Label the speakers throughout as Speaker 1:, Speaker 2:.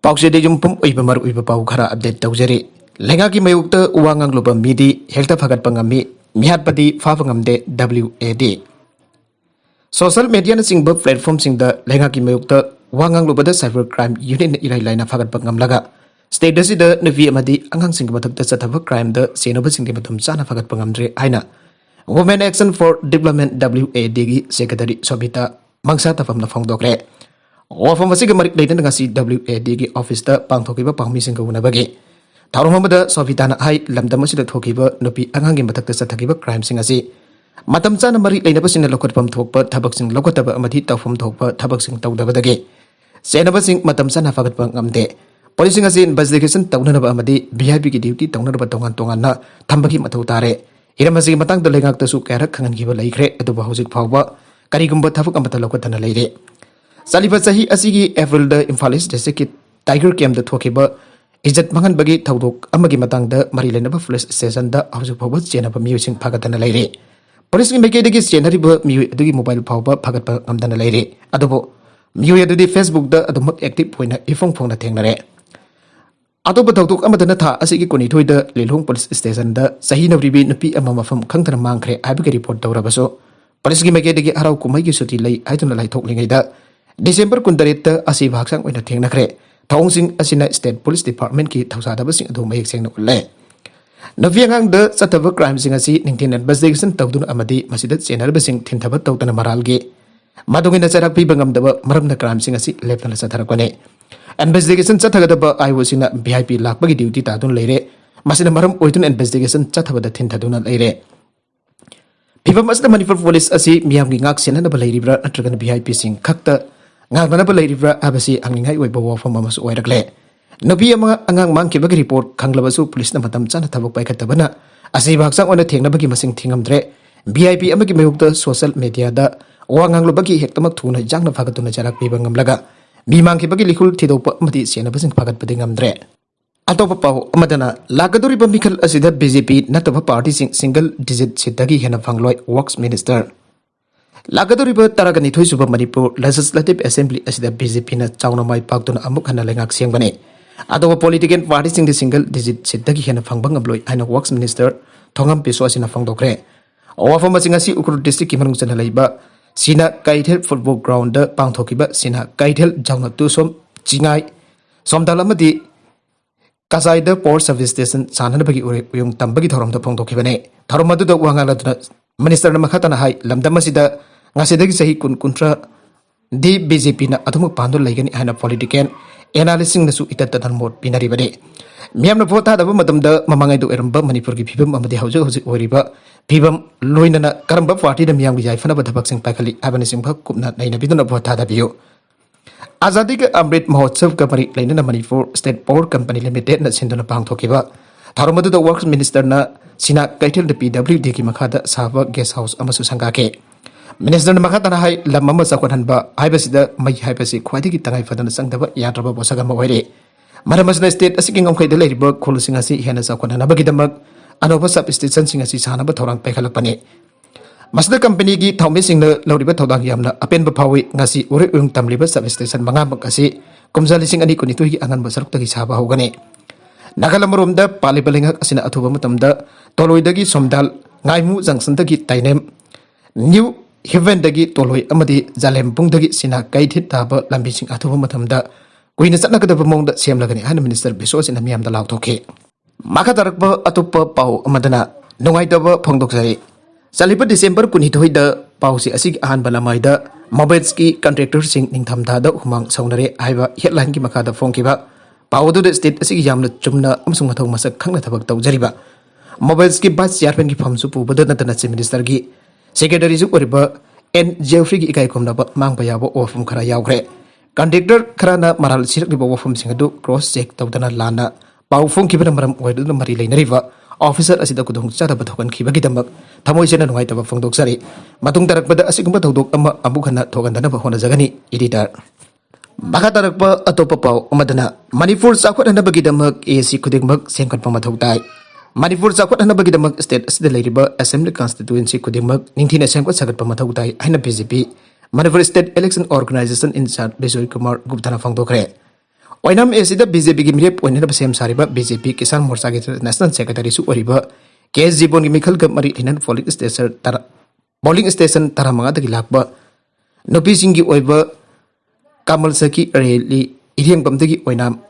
Speaker 1: पाउसेदे जुम्पुम ओइबा मर ओइबा पाउ खरा अपडेट तौजरी लेंगा की मयुक्त उवांगांग लोबा मिदी हेल्था फगत पंगामी मिहातपदी फाफ ngamde WAD सोशल मीडिया न सिंगब प्लेटफॉर्म सिंग द लेंगा की मयुक्त उवांगांग लोबा द साइबर क्राइम यूनिट इलाई लाइना फगत पंगam laga स्टेट दसि द नवी अमदी अंगांग सिंग मथक द चथब क्राइम द सेनोब सिंग दे मथम चाना फगत पंgamdre हाइना women action for development WAD की सेक्रेटरी सोबिता मंगसा तफम न फोंगदोक्रे वाफम मरिक लेना WAD की ऑफिस पांथोब पामी उनबगे थारोम सोफिता हाई लमदम नुपी अंगांगी मथक चथब क्राइम मतम चाना मरी लेनबसिंग लौकटफम थोप थबकसिंग लौकटब तौफम थोप थबकसिंग तौदबदगे सेनबसिंग मतम चाना फगत ngamde पुलिसिंग इन्वेस्टिगेशन तौनब VIP की ड्यूटी तौनब तोंगान तोंगान थंबगी मथौ तारे हिरमसी मतंग लेगाक्तसु कैरक खंगनगिब लैख्रे अदुबा हौजिक फावबा करिगुंबा थबक अमत लौकटना लैरे सालिबा सही असिगी एप्रिल द इम्फाल ईस्ट डिस्ट्रिक्ट की टाइगर कैम्प द थोखिबा इज्जत मंगनबगी थौदोक अमगी मतंग द मरी लेनबा पुलिस स्टेशन द हौजिक फावबा चेनबा मियुसिंग फागतना लैरे पुलिस की मेकेदगी चेनरिबा मियु अदुगी मोबाइल फावबा फागतबा ngamdana लैरे अदुबो मियु अदुदी फेसबुक द अदुमक एक्टिव होइना इफोंग फोंना थेंगनरे अतोप थौदोक अमदना था असिगी कोनिथोइ द लिलोंग पुलिस स्टेशन द सही नवरिबी नुपी अमा मफम खंगथना मांगख्रे हाइबगे रिपोर्ट तौरबसो पुलिस की मेकेदगी हराउ कुमैगी सुटी लै हाइदुना लाइथोकलिङैदा डिसेंबर 19 असिब हक्सांग ओइना थेंगनख्रे थौंगसिंग असिना स्टेट पुलिस डिपार्टमेंट की थौसादबसिंग अदु मयेक सेंगना उल्ले नवियांगांग द चतब क्राइम सिंग असि निंगथिन इन्वेस्टिगेशन तौदुन अमदी मसिद चेनरबसिंग थिनथब तौतना मरालगे मदुगिना चराक पीबा ngamdaba मरमना क्राइम सिंग असि लेपना चथरकने इन्वेस्टिगेशन चथगदब आइओसिना VIP लाकबगी ड्यूटी तादुन लैरे मसिना मरम ओइदुन इन्वेस्टिगेशन चथबद थिनथदुना लैरे फिबम असदा मणिपुर पुलिस असि मियामगी ngak senanaba लैरिब्रा नत्रगन VIP सिंग खक्ता ngangnaba लैरिब्रा abasi angningai oiba wafam amasu oirakle nupi ama angang mangkibagi report khanglabasu police न matam chana thabak paikhatabana asi baksang ona thengnabagi masing thingamdre VIP amagi mayukta social media da wanganglobagi hektamak thuna jangna fagatuna jarak piba ngamlaga mi mangkibagi likhul thidopa amati senabasing fagatpadi ngamdre अतोप पाव अमदना लागदोरी बमिखल असिदा BJP नतब party single digit सिद्धगी हेना फंगलोय works minister लागदोरी ब तरगनि थोइसुब Manipur legislative assembly असिदा BJP न चाउना माइ पाक्तुना अमुक हना लेंगाक सेंगबने अदोब political party single digit सिद्धगी हेना फंगबंग अब्लोय हाइना works minister Thongam पिसो असिना फंगदोख्रे ओवाफम सिंगासी उकुर district की मनुंग चना लैबा सिना काइथेल फुटबॉल ग्राउंड पांथोकिबा सिना काइथेल जाउना तुसोम चिंगाई सोमदालमदी कासाइद पोर्ट सर्विस स्टेशन साननबगी उयुंग तंबगी थौरमद फोंदोखिबने थौरम अदुद वांगालदुना मिनिस्टर मखतना हाई लमदमसिदा ngasiदगी सही कुंट्रा दी BJP ना अधुमक पांदो लैगनि हाना पॉलिटिकल एनालिसिस नसु इततन मोड पिनरिबने मियामना भोट थादब मतमद ममंगाइ दु एरंब मणिपुर की फिबम अमदि हौज हौज ओरिबा फिबम लोइनना करंब पार्टी द मियामगी जायफनब धबकसिंग पाखलि आबनि सिंह कुपना नैनबिदुना भोट थादबियो आजादी के अमृत महोत्सव का मरी लेना Manipur state power company limited न सिंधुना पांगथोकिबा थारोमदुद वर्क्स मिनिस्टर न सिना कैथेल द PWD की मखादा साबा गेस्ट हाउस अमसु संगाके मिनिस्टर मखादा हाई लम अमा चखनहनबा हाइबसिदा मई हाइबसि ख्वाइदगी तंगाइ फदन संगदबा यात्रबा बोसगम ओइरे मरमसना स्टेट असिकी ngomkhaiदा लेरिबा खोलसिंग असि हेना चखनहनबगिदमक अनोबा सब स्टेशन सिंग असि सानबा थौरांग पैखलपने मसद कंपनी की थौमे सिंग लौरिबा थौदांग यामना अपेनबा फावी ngasi उरे उंग तमलिबा सब स्टेशन मंगामक असि कुमजा लिसिंग अनि कुनितुई की अंगनबा सरुक्तगी साबा होगने नागालमरोमदा पालिबलेंग असिना अथुबा मतमदा तोलोइदगी सोमदाल ngaइमु जंक्शनदगी ताइनेम न्यू हेवेनदगी तोलोइ अमदि जालेमपुंगदगी सिना काइथित ताबा लंबिसिंग अथुबा मतमदा कुइना चटनगदबा मोंगदा सेमलगनि हाना मिनिस्टर बिसोसिना मियामदा लाउथोखे माखादरकबा अतुपा पाउ अमदना नोंगाइदबा फोंदोकसरि चलिबा डिसेंबर 19 द पाउसी असिग अहानबा लमाइदा मोबाइल्स की कॉन्ट्रैक्टर सिंग निंगथमदादा हुमांग सौनरे हाइबा हेडलाइन की मखादा फोंकिबा पाउदु स्टेट असिग यामना चुमना अमसुंग मथौ मसक खंगना थबक तौजरिबा मोबाइल्स की बास चेयरमैन की फमसु पुबद नतना चीफ मिनिस्टर की सेक्रेटरी जु ओरिबा एन जेफ्री की इकाई कोमनाबा मांगबा याबो ओफम खरा यावग्रे कॉन्ट्रैक्टर खराना मराल सिरकलिबा ओफम सिंगदु क्रॉस चेक तौदना लाना पाउ फोंकिबना मरम ओइदुना मरी लेनरिबा ऑफिसर असिदा कुदुंग चादब थोकन खिबगिदमक थमोइसेना नुंगाइतब फोंदोकसरी मतुंग तरकपद असिगुंबा थौदोक अमा अमुखना थोगनदनब होनजगनी एडिटर मखा तरकप अतोप पाउ अमदना मणिपुर चाखोटहनबगिदमक एसी खुदिंगमक सेंखटप मथौ ताइ मणिपुर चाखोटहनबगिदमक स्टेट असिदा लेरिबा असेंबली कॉन्स्टिट्यूएंसी खुदिंगमक निंथिना सेंखट सगटप मथौ ताइ हाइना BJP Manipur state election organization in-charge Bijoy Kumar गुप्ताना फोंदोखरे Wainam esida BJP ki mirep oinana basem sariba BJP Kisan Morcha ki National Secretary su oriba KS Jibon ki Mikhal Gap Mari Hinan polling station taramanga dagi lakba Nopi Singi oiba Kamal Saki Reli Iriang Bamdagi oinam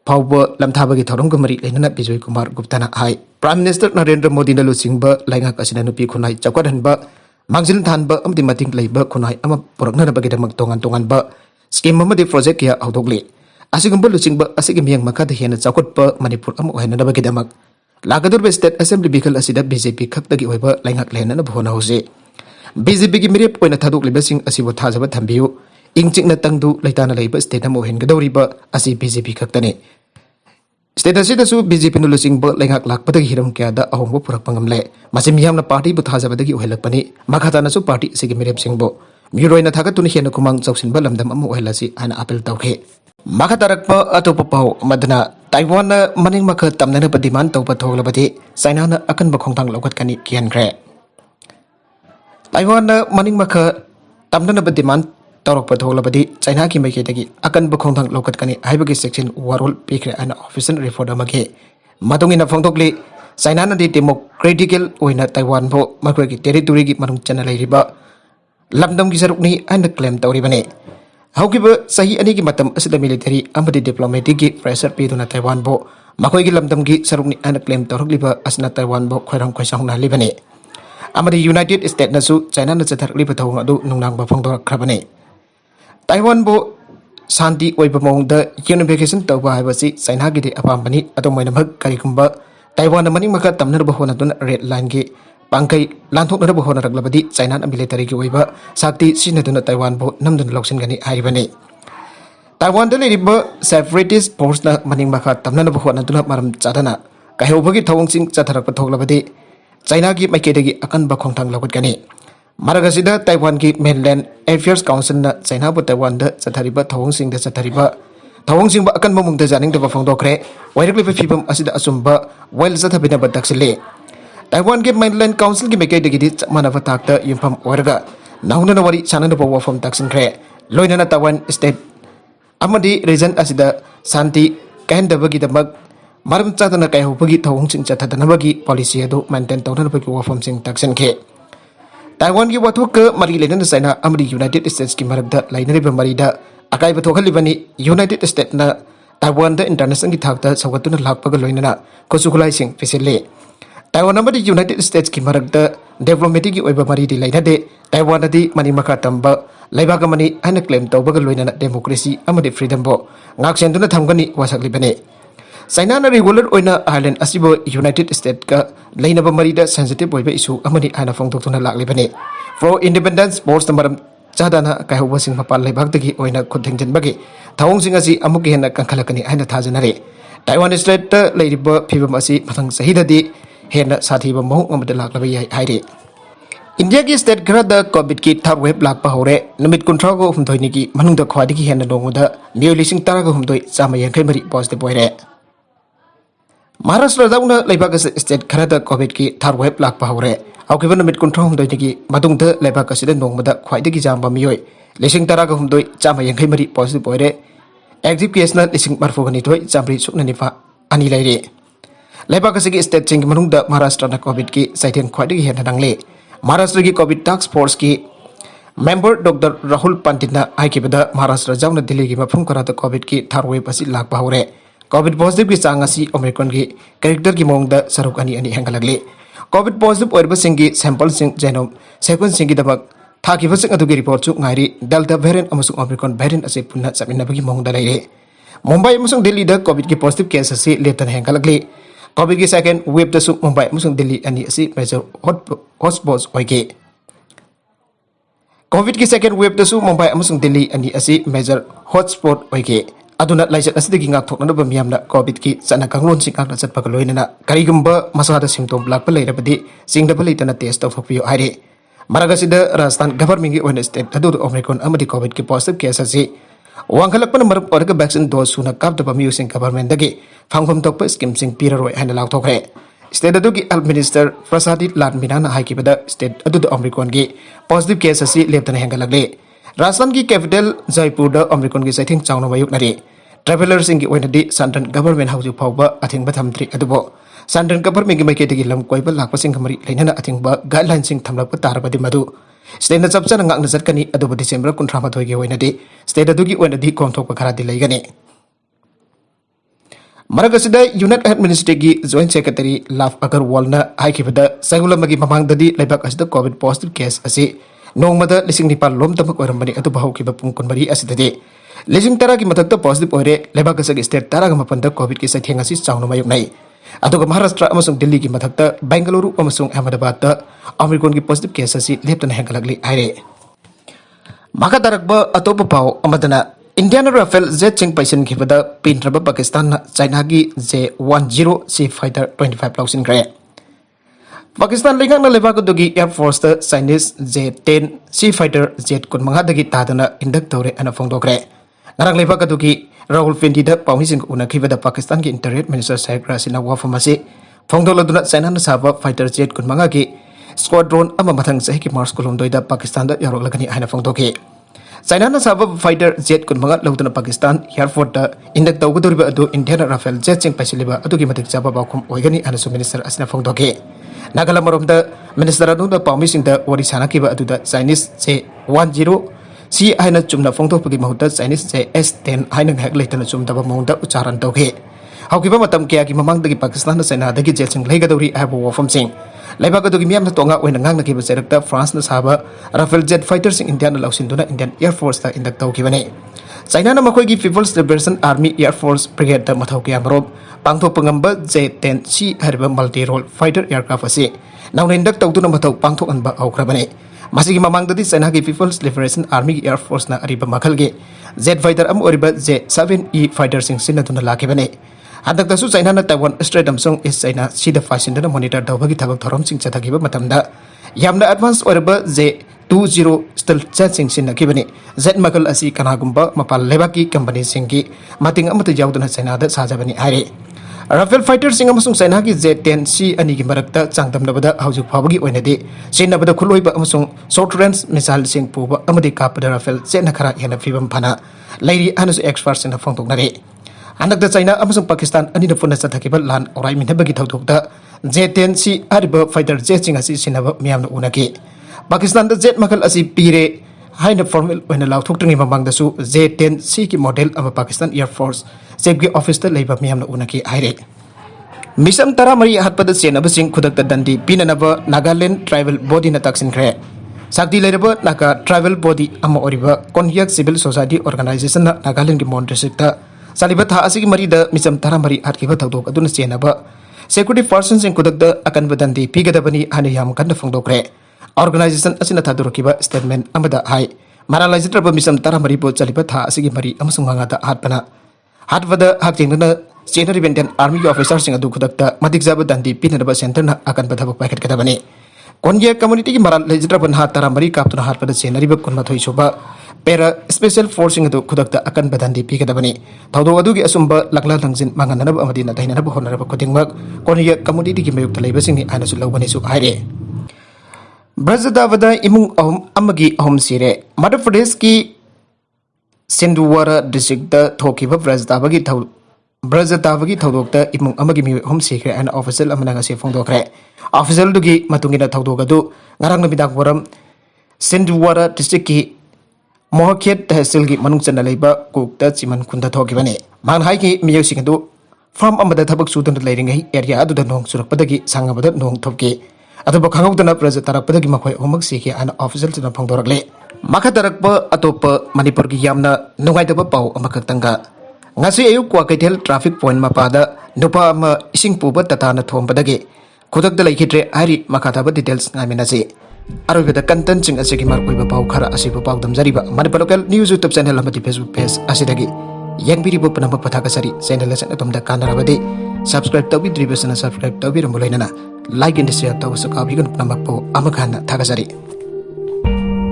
Speaker 1: Pauba Lamthaba ki Thorong Mari Lenana Bijoy Kumar Guptana Hai Prime Minister Narendra Modi na Lousinkhre Lainga Kasina Nupi Kunai Chakwadan ba Mangzil Than ba Amdi Mating Laiba Kunai Ama Purakna Bagidamag Tongan ba Scheme Mamadi project ya Audogli Asigumba Lousinkhre Asigim Yang Makata Hiana Chakotpa Manipur Amu Hena Bagidamak Lagadur State Assembly Bikal Asida BJP Kaktagi Oiba Laingak Lena Bhona Hose BJP ki mirep oina thaduk libasing asibu thajaba thambiu ingchikna tangdu leitana leiba state amo hengadoriba asi BJP khaktane state asida su BJP nu Lousinkhre lengak lakpadagi hiram kyada ahongbo purak pangamle masim yamna party bu thajabadagi ohelakpani makhatana su party sigi mirep singbo miroina thagatuni hena kumang chausinba lamdam amo ohelasi ana apel tawkhe makatarakpa atopa pau madana Taiwan na maning makha tamnana padiman tawpa thoglabadi China na akan bakhongtang lokat kani kiankre Taiwan na maning makha tamna na demand torok pathola badi China ki mai dagi akan bakhong thang lokat kani haibagi section warol pikre ana official report amage matungi na phongtokli China na di democratical oina Taiwan bo makoi ki territory gi manung chana lai riba lamdam gi saruk ni ana claim tawri bane haukiba sahi ani gi matam asida military amadi diplomatic gi pressure pi duna Taiwan bo makoi gi lamdam gi saruk ni ana claim tawruk liba asna Taiwan bo khoirang khoisang na libane Amadi United States nasu China na chathar li pathong adu nungnang ba phongdor khrabane Taiwan bo santi oiba mongda unification tawba habasi China gi de apambani adu moinamhak karigumba Taiwan na maning maka tamnar ba hona dun red line gi pangkai lanthok na ba hona raglabadi China na military gi oiba sakti sinaduna Taiwan bo namdun loksin gani hairibane Taiwan da leriba separatist force na maning maka tamnar ba hona dun maram chadana kahobagi thawngsing chatharak pathoglabadi China ki maikedagi akan bakhong thang lokat gani maragasida Taiwan ki mainland affairs council na China bu Taiwan da chathariba thawngsing da chathariba thawngsing ba akan mamung da janing da bafong dokre wairakli phibam asida asumba well chathabina badaksile Taiwan ki mainland council ki maikedagi di chamana batak da yumpham oirga nauna na wari chanana ba wafam taksinkre loinana Taiwan state amadi region asida santi kahendabagi damak Maram chatana kai hopagi thawong sing chathadanabagi policy adu maintain tawdanabagi wafam sing taksankhe Taiwan ki wathok mari lenana China amri United States ki marakda lainariba marida akai bathokhalibani United States na Taiwan da international ki thakta sawatuna lakpaga loinana kosukulai sing fisile Taiwan amri United States ki marakda diplomatic ki oiba mari di lainade Taiwan adi mani makha tamba laibaga mani ana claim tawbaga loinana democracy amadi freedom bo ngaksenduna thamgani wasaklibane China na regular oina Ireland asibo United States ka lainaba marida sensitive oiba issue amani ana phongtokna laklibane pro independence boards maram chadana kai hoba sing mapal laibak dagi oina khudhingjen bagi thawong sing asi amuk hena kankhalakani aina thajanare Taiwan state ta leiriba phibam asi mathang sahidadi hena sathiba mohong amada laklaba yai haire India ki state khara da covid ki third wave lakpa hore numit kunthra go humdoi ni ki manungda khwadi ki hena nongoda miolising tara go humdoi chama yankai mari positive boire Maharashtra dauna leibak state khara da covid ki third wave lakpa hore aukiba numit kunthra humdoi ni ki madungda leibak asida nongmada khwaidagi jamba miyoi lising tara go humdoi chama yankai mari positive boire active case na lising marfogani thoi chamri sukna nifa ani laire leibak asigi state ching manungda Maharashtra na covid ki saithen khwaidagi hena dangle Maharashtra ki COVID task force ki member Dr. Rahul Pandit na aikibada Maharashtra jauna Delhi ki mafum karata COVID ki third wave asi lakpa hore COVID positive ki changasi Omicron ki character ki mongda saruk ani hengalagle COVID positive oirba singi sample sing genome sequence singi dabak thakiba sing adu ki report chu ngairi Delta variant amasung Omicron variant ase punna chamina bagi mongda laire Mumbai amasung Delhi da COVID ki positive case asi letan hengalagle COVID ki second wave da su Mumbai amasung Delhi ani asi major hotspots oike COVID ki second wave da su Mumbai amasung Delhi ani asi major hotspot oike aduna laisat asidagi ngak thokna ba miyamna COVID ki chana kanglon sikak na chatpa loinana karigumba masada symptom lakpa leirabadi singda balitana test of hopiyo haire maragasida Rajasthan government ki on state adu Omicron amadi COVID ki positive case asi Wangkalakpan marup orga vaccine dose suna kap da using government dagi phangpham tokpa scheme sing piraroi hana law thokre state adu ki administer Prasadi Latminana haikibada state adu da Omicron gi positive case asi leptana hengalagle Rajasthan ki capital Jaipur da Omicron gi saithing chawna mayuk nari ट्रेवलर्सिंग की ओइनदी central government हाउस फाउबा अथिंग थमद्री अदुबो central government की माइकेदगी लम कोइबा लाकपसिंग मरी लेनना अथिंग गाइडलाइन सिंग थमलप तारबदि मधु स्टेट चपचन ngang चटकनी अदुबो डिसेंबर 18 की ओइनदी स्टेट अदुगी ओइनदी कोमथोक खरादि लेगनी मरगसिदा यूनिट हेल्थ मिनिस्ट्री की जॉइंट सेक्रेटरी लाफ अगरवाल हाइखिबदा सगुलमगी ममांगददी लेबाक असिदा कोविड पॉजिटिव केस असी नोंगमदा लिसिंग निपाल लोम तमक ओरमबनी अदुबो हौकिबा पुंग कुनमरी असिददी लिसिंग तरा की मथक्ता पॉजिटिव ओरे लेबाक असगी स्टेट तरा ग मपंदा कोविड की सथेंग असी चाउन मायुकनाई अदुगा महाराष्ट्र अमसुंग दिल्ली की मथक्ता बेंगलुरु अमसुंग अहमदाबाद ओमिक्रॉन की पॉजिटिव केस असी लेप्तना हेंगलगली आइरे मखा तारकबा अतोप पाव अमदना इंडियन राफेल जेट चिंग पैसन की पेंद्रबा पाकिस्तान चाइना की J-10 सी फाइटर 25 लौसिंखरे पाकिस्तान लेंगांगना लेबाकदुगी air force Chinese J-10 C fighter jet कुनमंगादगी तादना इंडक तौरे अना फोंदोक्रे ngarang लेबाकदुगी राहुल पेंडी पाउमिसिंग उनखिबदा पाकिस्तान की इंटरनेट मिनिस्टर शेख रासिना वाफम असे फोंदोलदुना चाइना न साबा फाइटर जेट कुनमंगा की स्क्वाड्रोन अमा मथंग चही की मार्च कुलुमदोइदा पाकिस्तान दा यारोगलगनी हाइना फोंदोके चाइना न साबा fighter jet कुनमंगा लौदुना Pakistan Airfort Indic तौगदोरिबा अदु इंडियन राफेल जेट चिंग पैसिलिबा अदुगी मतिक जाबा बाखुम ओइगनी अनसु मिनिस्टर असना फोंदोके नागालमरोमदा मिनिस्टर अदुना पाउमिसिंग दा वरी सानाकिबा अदुदा चाइनीज J-10 सी हाइना चुमना फोंदोकपगी महुता चाइनीज S-10 हाइना हैक लेतना चुमदबा महुंदा उच्चारण तौगे हौकिबा मतम केया की ममांगदगी पाकिस्तान चाइना दगी जेट चिंग लेगदौरी आबो वफम सिंग लेबाकदुगी मियाम तोंगा ओइना ngangnaki बसेरक्ता फ्रांस न साबा राफेल जेट फाइटर सिंग इंडिया न लौसिंदुना इंडियन एयरफोर्स ता इंडक तौकिबने चाइना न मखोई की people's liberation army air force brigade ता मथौ के अमरोब पांगथोक पंगंबा J-10 सी हरबा मल्टी रोल फाइटर एयरक्राफ्ट असे नाउन इंडक तौदुना मथौ पांगथोक अनबा औख्रबने मासिगी ममांगददी चाइना की पीपल्स लिबरेशन आर्मी एयरफोर्स न अरिबा मखल के जेट फाइटर अम ओरिबा J-7E फाइटर सिंग सिनदुना लाखिबने हदक्तसु चाइना न ताइवान स्ट्रेट अमसुंग इस चाइना सीदा फासिंदना मॉनिटर तौबगी थबक थरम सिंग चथगिबा मतमदा यामना एडवांस ओरबा J-20 स्टिल जेट सिंग सिनकिबने जेट मखल असी कनागुंबा मपाल लेबाकी कंपनी सिंग की मतिंग अमत यावदना चाइना दा साजबनी आरे राफेल फाइटर सिंग अमसुंग चाइना की J-10 सी अनि की मरक्ता चांगदमनबदा हौजुक फाबगी ओइनदे सिनबदा खुलोइबा अमसुंग शॉर्ट रेंज मिसाइल सिंग पुबा अमदि कापदा राफेल जेना खरा हेना फिबम फना लेरी अनसु एक्सपर्ट सिंग फोंदोकनरे हनक चाइना पाकिस्तान अनी पुनः चथकिब लान औराई मिनबगी थौथोकता J-10 सी अरिब फाइटर जेट चिंग असी सिनब मियामन उनके पाकिस्तान जेट मखल असी पीरे हाइन फॉर्मल ओइना लाउथोक्तंगी ममांगदसु J-10 सी की मॉडल अम पाकिस्तान एयरफोर्स चीफ की ऑफिस ता लेबा मियामन उनके हाइरे मिशन तरा मरी हतपद चेनब सिंग खुदक दंडी पिननब नागालैंड ट्राइबल बॉडी न तक्सिनख्रे साक्ति लेरब नागा ट्राइबल बॉडी अम ओरिब कोन्हियक सिविल सोसाइटी ऑर्गेनाइजेशन नागालैंड की मोन डिस्ट्रिक्ट सालिबा था असिगी मरीदा मिसम तरा मरी हतकिबा थौदोक अदुना चेनब सिक्योरिटी पर्सन सिंग खुदक अकनब दंडी पिगदबनी हाने याम कन्न फोंदोक्रे ऑर्गेनाइजेशन असिना थादुरकिबा स्टेटमेंट अमदा हाई मारा लाइजत्रब मिसम तरा मरी पो चलिबा था असिगी मरी अमसुंग मंगादा हातपना हातवदा हाकजेंगना चेनरी बेंटन आर्मी ऑफिसर सिंग अदु खुदक मदिक जाब दंडी पिनरब सेंटर न अकनब थबक पाइखटकदबनी कोन्ये कम्युनिटी की मारा लाइजत्रब हा तरा मरी कापतुना हातपद चेनरीब कुनमथोइ सुबा पेरा स्पेशल फोर्सिंग अदु खुदक अकन बदंडी पिगदबनी थौदो अदुगी असुंब लकला लंजिन मांगननब अमदि नदैननब होनरब खुदिंगमक कोनिया कम्युनिटी की मयुक्त लेबसिंगनि आनसु लौबनिसु हाइरे ब्रजदावदा इमुंग अहम अमगी अहम सिरे मध्य प्रदेश की सिंधुवारा डिस्ट्रिक्ट थोकिब ब्रजदावगी थौदोक्ता इमुंग अमगी मि अहम सिखरे एन ऑफिशियल अमना ngasi फोंदोखरे ऑफिशियल दुगी मतुंगिना थौदोगदु ngarang nabidang waram Chhindwara district की मोहखेत तहसील की मनुंग चना लेबा कुकता चिमन खुंदा थोकिबने मान हाई की मियोसिंग अदु फार्म अमदा थबक सुदन लेरिंगै एरिया अदुदा नोंग सुरकपदगी सांगबदा नोंग थोपके अदुबा खांगौदना प्रजा तरकपदगी मखोय होमक सिके आन ऑफिशियल चना फोंदोरकले मखा तरकप अतोप मणिपुर की यामना नुंगाइदबा पाउ अमखक्तंगा ngasi ayuk kwa kaitel traffic point mapada nupa ama ising puba tatana thombadagi खुदक लेखिद्रे आरी मखाथाब डिटेल्स नामिनासी अरोबदा कंटेंट सिंग असिगी मार ओइबा पाउ खरा असिबा पाउ दमजरिबा Manipur local news YouTube channel अमदि फेसबुक पेज असिदगी यंगबिरिबो पनम पथाकसरी चैनल सन तमदा कानरबदि सब्सक्राइब तौबिद्रिबसना सब्सक्राइब तौबिरम लोइनना लाइक एंड शेयर तौसु काबिगन पनमपो अमखाना थाकसरी।